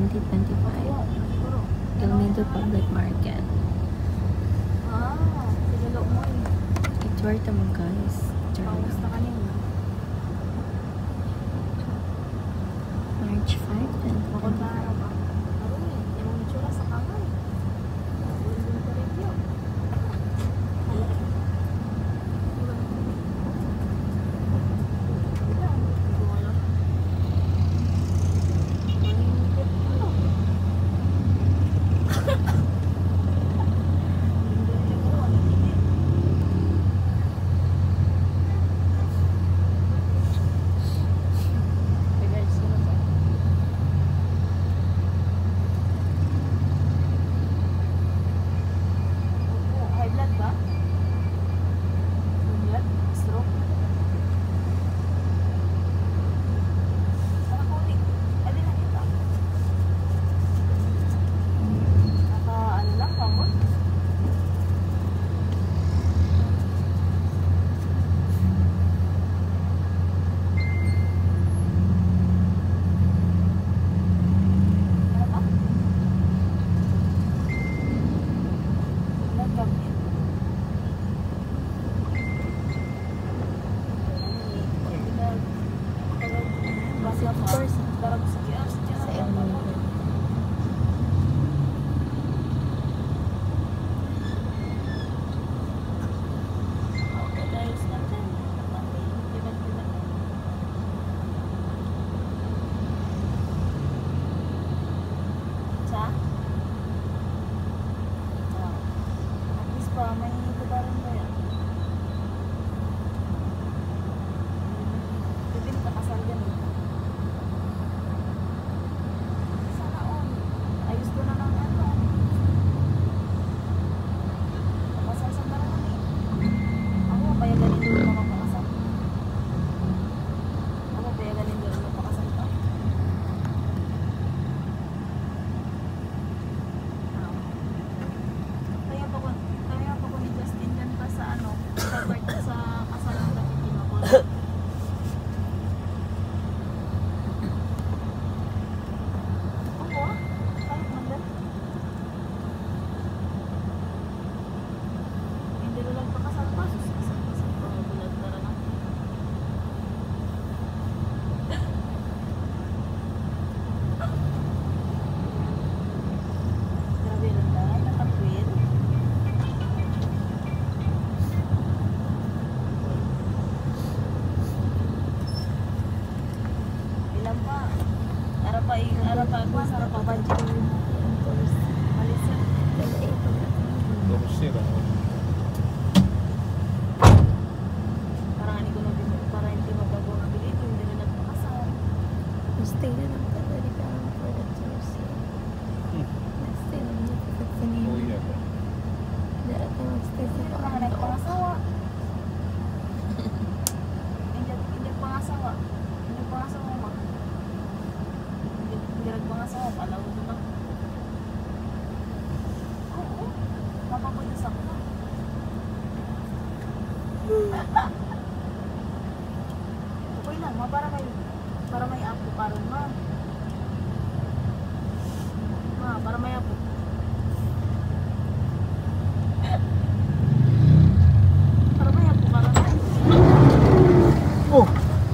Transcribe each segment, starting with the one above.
2025. El Nido Public Market. Sigalo mo eh. I-tour ito mo guys. Pangusta ka niyo. March 5 and Bakit ba araw ba? Ano eh, yung itsura sa kamay. Yung review. Of course, sa El Nido. May tubaran ba yan? Pwede nakasal yan eh. Sana all. Ayos ko na lang ano. Nakasal sa naman eh. Ako, kaya galing doon makapakasal. Ako, kaya galing doon makapakasal pa. Kaya pa ko ni Justin yan pa sa ano, sa birthday sa kasalan na kinakot. Ako kahit magdan. Hindi na lang pakasal pa, susasal pa bulag na lang. Grabe lang na, nakatwin. Ilan pa? Ara pa budget. Malis yan. Parang hindi ko nabili. Parang hindi magbago nabili. Hindi na nagpakasal. Stay na lang ka dali ka for the Thursday. Stay lang niya kapag kanina. Dara ka mag-stay sa Hindi naman nagpangasawa. Hindi pangasawa. Hindi pangasawa ma. Hindi nagpangasawa. Palaw mo lang. Oo. Mapapulis ako na. Okay lang ma. Para may apo karon ma. Ma, para may apo. Para may apo karon ma. Oh,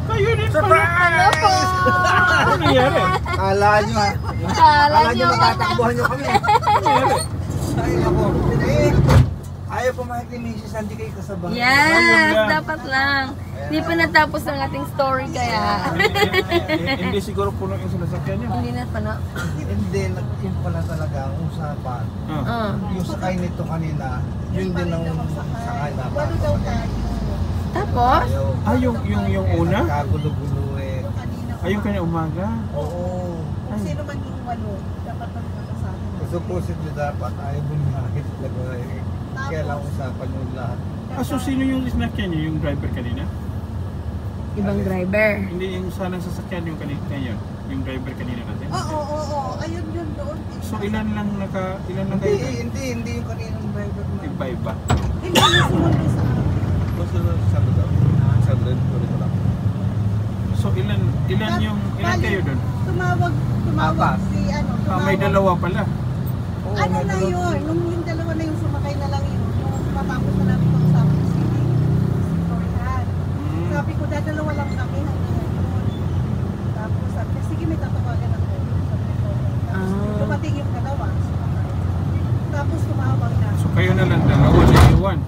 kayo din pala. Ano po? Ano nangyari? Kala nyo ha. Kala nyo matatakbuhan nyo kami. Ano nangyari? Ay ako. Ayaw pumayag ni Mrs. Sandy kayo kasabay. Yes, dapat lang. Hindi pa natapos ang ating story kaya. Hindi siguro puno yung sinasakyan niyo. Hindi na pa na. Hindi, nag-in pala talaga ang usapan. Yung sakay nito kanina, yun din ang sakay na Tapos? Ah, yung una? Kagulo-gulo eh. Ayun kanya umaga. Oo. Sino man yung walo, dapat magkakasama. Supposedly dapat ayaw bumahit talaga eh. Kaya lang usapan yung lahat. Ah, so sino yung sinakyan niyo? Yung driver kanina? Ibang driver. Hindi yung sana sasakyan yung kanina ngayon. Yung driver kanina natin. Oo. Ayun yun doon. So ilan lang kayo? Hindi yung kaninang driver na. Iba-iba. Hindi na sumundo sa akin. Basta sa lugar. Sa red, sorry ko lang. So ilan kayo doon? tumawag Apat. si ano, May dalawa pala. Oo, Ano may na dalawa. yun, nung yung dalawa na yung sumakay na lang yun, nung matapos na namin kung sa amin si Florian. Mm. Sabi ko, dadalawa lang kami hanggang ngayon. Tapos sabi niya, sige may tatawagan ako. Sabi ni Florian. Tapos dumating yung dalawa, sumakay. Tapos tumawag na. So kayo na lang dalawa na iwan.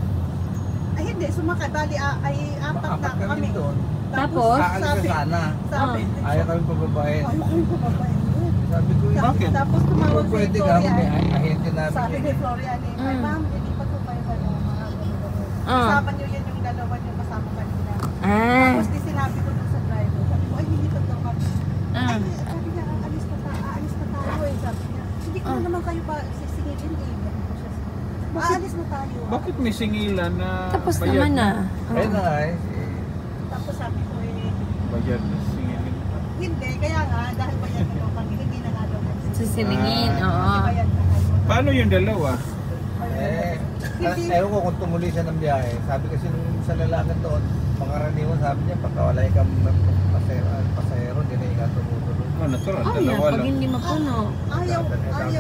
Ay hindi, sumakay. Bali ay apat na Apat kami. doon. Tapos? Aalis na sabi, sana. sabi, Ayaw kami pababain. ayaw kami pababain. Sabi ko, Bakit? Tapos tumawag si pwede ka, may Florian. ahente namin. Sabi ni Florian eh, ay Mm. ma'am, hindi pa po kayo ano, mga ganun-ganun. Ah. Kasama niyo yan yung dalawa niyo kasama kanina. Ah. Tapos di sinabi ko dun sa driver, sabi ko, ay lilipat daw kami. Ah. Ay, sabi niya, aalis na tayo eh, sabi niya. Hindi ko naman kayo pa sisingilin eh. Sabi ko siya, aalis na tayo. Bakit may singilan na Tapos bayad? naman na. Ayun na nga eh. Tapos sabi ko eh, Bayad na singilin. hindi, kaya nga, dahil bayad na daw kami, hindi na nga daw Sisilingin, oo. Kasi bayad na kayo. Paano yung dalawa? Hindi. Ewan ko kung tumuloy siya ng biyahe. Sabi kasi nung sa lalaki doon, pangkaraniwan sabi niya, pagka wala kang pasahero, hindi na ika tumutuloy. Oh, natural. Oh, yan. Dalawa Pag lang. hindi mapuno. Ayaw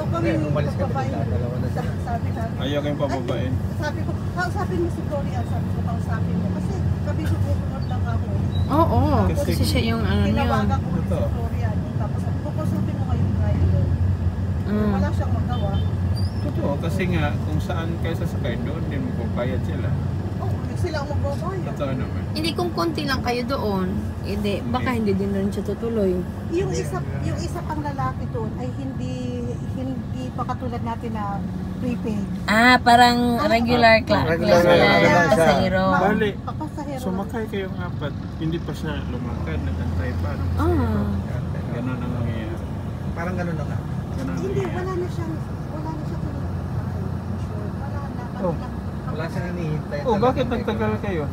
kami Hindi, umalis ka magpapain. na, dalawa na sila. Sabi namin. Ayaw kayong pababain. Sabi ko, kausapin mo si Gloria, sabi ko, kausapin mo. Kasi sabi ko, pupunod lang ako. Oo. Kasi- Kasi siya yung ano yun. Tinawagan ko si Totoo. Gloria. Tapos sabi ko, kausapin mo ngayong driver. Mm. Wala siyang magawa. Totoo, kasi nga kung saan kayo sasakay doon, din magbabayad sila. Oh, sila ang magbabayad. Totoo naman. Hindi kung konti lang kayo doon, hindi, baka hindi din rin siya tutuloy. Yung isa pang lalaki doon ay hindi pa katulad natin na prepaid. Ah, parang regular class Regular na lang siya. pasahero. Bali. Papasahero. Sumakay kayong apat, hindi pa siya lumakad, nagantay pa. Ah. Ganon ang nangyayari. Parang gano'n na nga. Ganon ang Hindi, nangyayari. wala na siyang tuloy. Sure, wala na. Oh. Wala siyang hinihintay. Oh, bakit nagtagal kayo?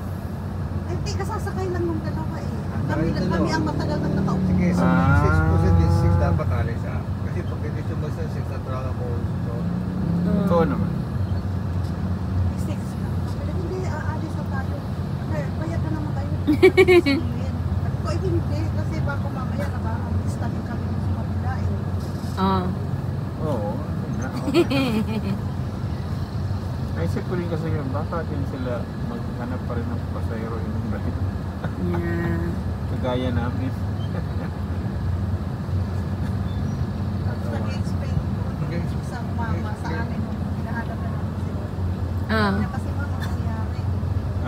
Ay, hindi, kasasakay lang ng dalawa eh. Kami Kami dalawa. ang matagal nang nakaupo. Sige, so Ah. 6 po sa 6 dapat alis siya. Kasi pag hindi sumbag sa 6, natraga ko. So, Totoo naman. 6 lang. Sabi niya, hindi, aalis na tayo. Ay, bayad na naman tayo. Sabi ko, ay hindi. Kasi baka mamaya nakaalis tayo kami sa kabila eh. Ah. Oo. Naisip ko rin kasi yun, baka din sila maghanap pa rin ng pasahero yung dahil. Yeah. Kagaya namin. Tapos nag-explain ko yung isang mama sa amin nung hinahanap na namin sila. Ah. Sabi niya, kasi mama nangyari.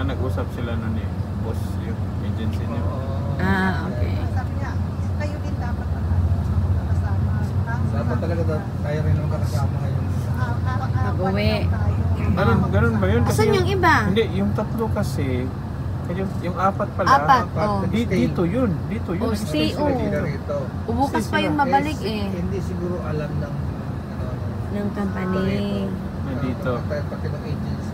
Nag-usap sila nun eh. Boss yung agency niya. Ah, okay. Sabi niya, kayo din dapat ang kasama. dapat talaga tayo rin ang kakasama ngayon. Pag-uwi. Ganun ba yun? Asan yung iba? Hindi, yung tatlo kasi, yung apat pala. Apat, oh. Dito yun. Dito yun. Oh, stay, Sila oh. dito. Rito. Ubukas pa yung mabalik eh. Hindi siguro alam ng ano, Ng company. Nandito. Pati ng agency.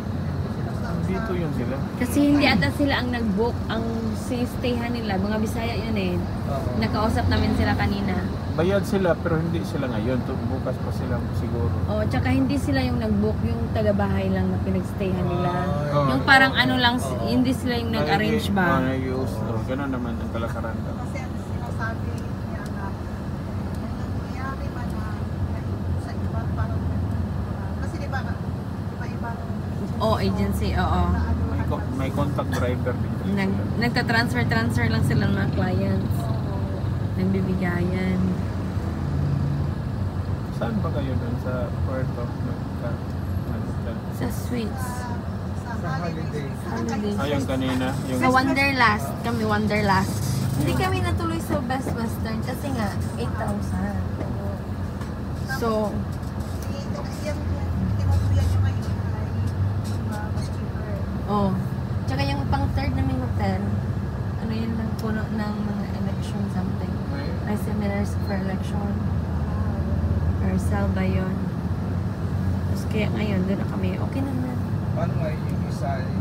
Dito yun sila. Kasi hindi ata sila ang nag-book. Ang stayhan nila, mga Bisaya yun eh. Oo. Nakausap namin sila kanina. Bayad sila pero hindi sila ngayon. Bukas pa sila siguro. Oh, tsaka hindi sila yung nag-book, yung taga-bahay lang na pinagstayhan nila. Oh. Yung parang ano lang, hindi sila yung nag-arrange ba? Nag-use. Ganun naman ang kalakaran. Kasi ang sinasabi niya na nangyayari man na sa iba parang kasi di ba iba Oh, agency, oo. May contact driver din. Nagta-transfer lang sila ng mga clients. Nagbibigayan. Saan ba kayo doon sa Puerto? Sa Sweets. sa holiday. Holiday. Ayun kanina. Yung Sa Wanderlust. Kami Wanderlust. Hindi kami natuloy sa Best Western kasi nga 8,000. So, yung tinutuyan nyo ngayon ay mas cheaper. oh. Tsaka yung pang third naming hotel, ano yun lang puno ng mga election something. Ay seminars for election. Or Salva yun. Tapos kaya ngayon, doon na kami. Okay naman. Paano nga yung isa, yung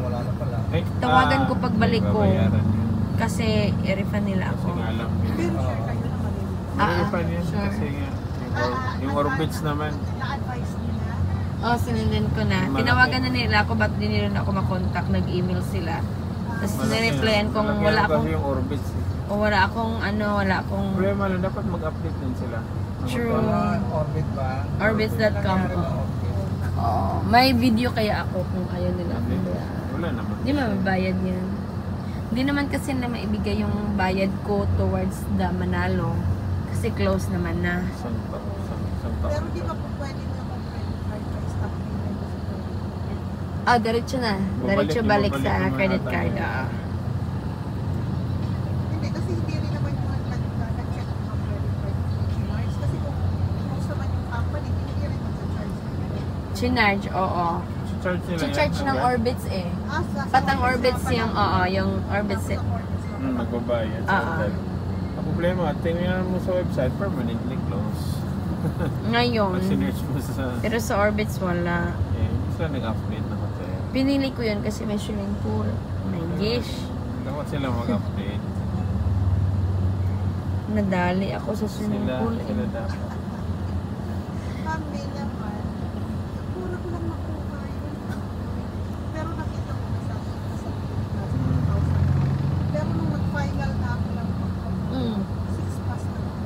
wala na pala. Tawagan ko pagbalik ko. babayaran yun. Kasi i-refund nila Kasi ako. nga alam yun. Pero sure kayo na maliliit. Refund yun. Sure. Kasi nga, yung orbits naman. Na-advise nila. Oh, sinundan ko na. Malaki. Tinawagan na nila ako, ba't di nila ako makontak? Nag-email sila. Tapos Malaki nireplyan kung malaki wala yan akong... kasi yung orbits. O wala akong wala akong Problema lang, dapat mag-update din sila. True. Mga Orbit ba? Orbit.com. Nangyari ng Orbit. may video kaya ako kung ayaw nila. Wala naman. Hindi mababayad yan. Hindi naman kasi na maibigay yung bayad ko towards the Manalo. Kasi close naman na. Isang taon. Pero di ba po pwede niya kung credit card by stop payment? Diretso na. Bumalik Diretso yung balik bumalik sa yung mga credit tayo. card. Hindi, kasi hindi rin naman yung nag-check ng mga credit card charge. Kasi kung close naman yung company, hindi rin magsa-charge. Chinarge, oo. Charge nila yan. Charge ng Orbits eh. Patang Orbits yung Orbits eh. Magbabayad sa Oo. hotel. Ang problema, tingnan mo sa website, permanently close. Ngayon. Pag sinerch mo sa... Pero sa Orbits wala. sila nag-update na hotel. Pinili ko yun kasi may swimming pool. May dish. Dapat sila mag-update. Nadali ako sa swimming pool eh. Sila dapat. Kami naman, puro ko lang makuha yun. Pero nakita ko na sa 2,000. Pero nung nag-final na ako lang, 6 plus na lang.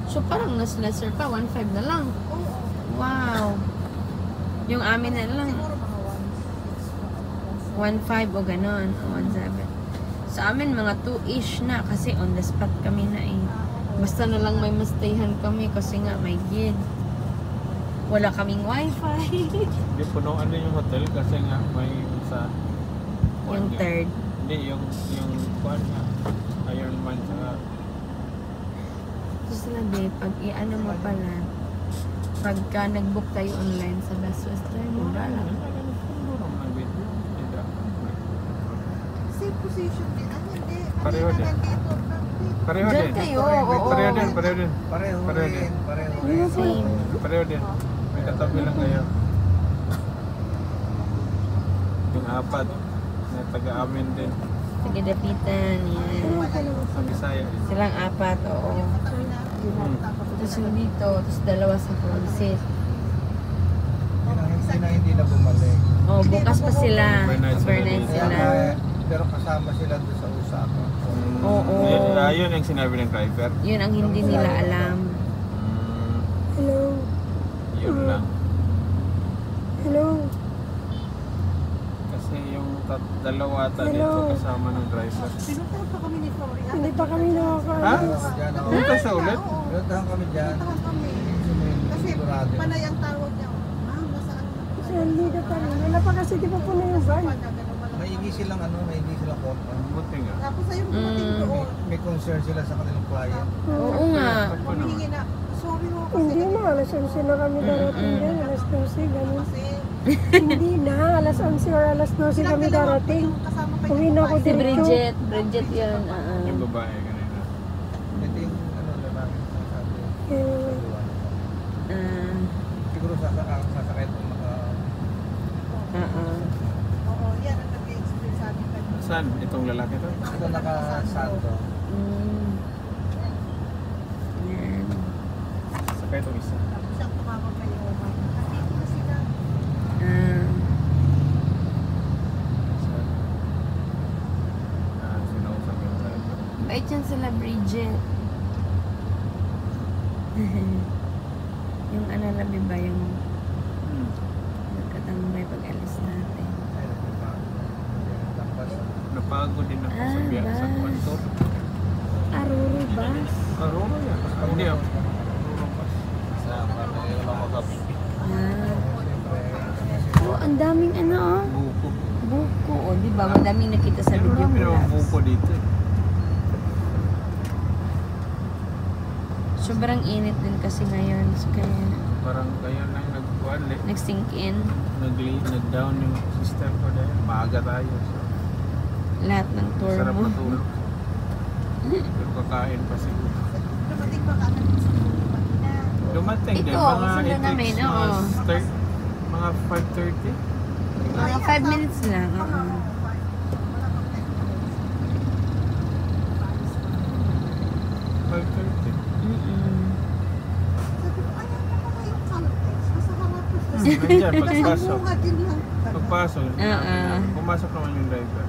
So parang mas lesser pa, 1.5 na lang. Oo. Wow. Yung amin na lang, Siguro mga 1.5 o ganon, o 1.7. Sa amin, mga 2-ish na kasi on the spot kami na eh. Basta na lang may mastayhan kami kasi nga may gid. Wala kaming wifi. Hindi, punuan din yung hotel kasi nga may sa... Yung third. Hindi, yung kuhan nga. Ironman sa... So sila babe, pag i-ano mo pala, pagka nag-book tayo online sa Best Western, mura lang. safe position din. Ano hindi? Pareho din. Pareho Diyan din. kayo, oo. Pareho din. Pareho Pareho rin. din. Pareho rin. Same. Pareho din. May katabi lang kayo. Yung apat na taga-amin din. Tagadapitan, yan. Sa Bisaya. Silang apat, oo. Tapos yung dito, tapos dalawa sa Francis. Sino hindi na bumalik. Oh, bukas pa sila. Overnight sila Overnight dito. sila. Pero kasama sila doon sa usapan. Oo. Yun ang sinabi ng driver. Yun ang hindi nila alam. Hello. Yun lang. Hello. Kasi yung dalawa ata Hello. dito kasama ng driver. Pinuntahan pa kami ni Florian. Hindi pa kami Ha? nakakaalis. Punta sa ulit? Pinuntahan kami dyan. Pinuntahan kami. Kasi Sigurado. panay ang tawag niya. Ma'am, nasaan na po? Kasi hindi na pa rin. Wala pa kasi di pa po na yung van. Maigi silang maigi silang konta. Buti nga. Tapos ayun dumating doon. May concern sila sa kanilang client. Oo nga. Ako naman. Humingi na, sorry ho kasi. Hindi na, alas 11 na kami darating din. Alas 12, ganun. Kasi Hindi na, alas 11 or alas 12 kami darating. kasama pa Uwi na ako Si dito. Bridget. Bridget yun. Yung babae kanina. Ito yung lalaki sabi. Eh, Siguro sasakay itong Oo, yan ang nag-experience sa amin kanina. Saan? Itong lalaki to? ito nakasanto. Yan. Sakay itong isa. Tapos siyang tumawag kay Omar. Nandito na sila. Sinausap yung driver. Bait yan sila, Bridget. Yung ano na ba yung nagkatambay pag alis natin. Napagod din ako sa biyak sa bus. kwanto. Aruro bus. Aurora yan. Hindi ako. Aurora bus. Sa Manila Makati. Oh, ang daming ano oh. Buko. Buko. Oh, di ba? Madaming nakita sa Pero video marami naman vlogs. buko dito. Sobrang init din kasi ngayon. So, kaya Parang kayo lang nagkuhan eh. nag-sink in. Nag-down yung system ko dahil maaga tayo. So, Lahat ng tour sarap mo. matulog. Pero kakain pa siguro. Dumating ba ka na sa kanina? Dumating din. Ito, Mga sundo it namin, takes oo. mga 5:30. Mga 5 minutes lang. Oo. Wala pang Sabi ko, ayaw mo pala yung context. Nasa harap ko siya. Nandiyan, Nasa pagpasok. bunga din lang. Pagpasok, Oo. pumasok naman yung driver.